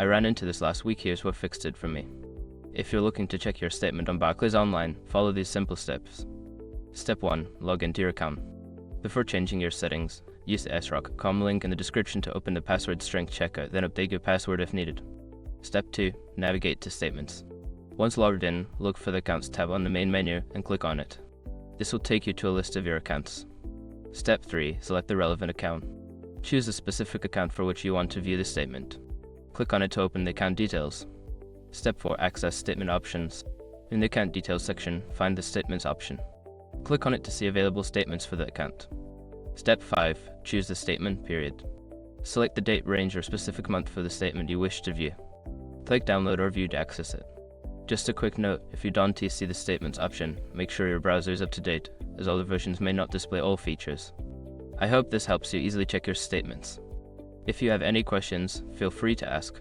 I ran into this last week. Here's what fixed it for me. If you're looking to check your statement on Barclays online, follow these simple steps. Step 1. Log into your account. Before changing your settings, use the sroc.com link in the description to open the password strength checker, then update your password if needed. Step 2. Navigate to Statements. Once logged in, look for the Accounts tab on the main menu and click on it. This will take you to a list of your accounts. Step 3. Select the relevant account. Choose a specific account for which you want to view the statement. Click on it to open the account details. Step 4. Access statement options. In the account details section, find the Statements option. Click on it to see available statements for the account. Step 5. Choose the statement period. Select the date, range, or specific month for the statement you wish to view. Click Download or View to access it. Just a quick note, if you don't see the Statements option, make sure your browser is up to date, as older versions may not display all features. I hope this helps you easily check your statements. If you have any questions, feel free to ask.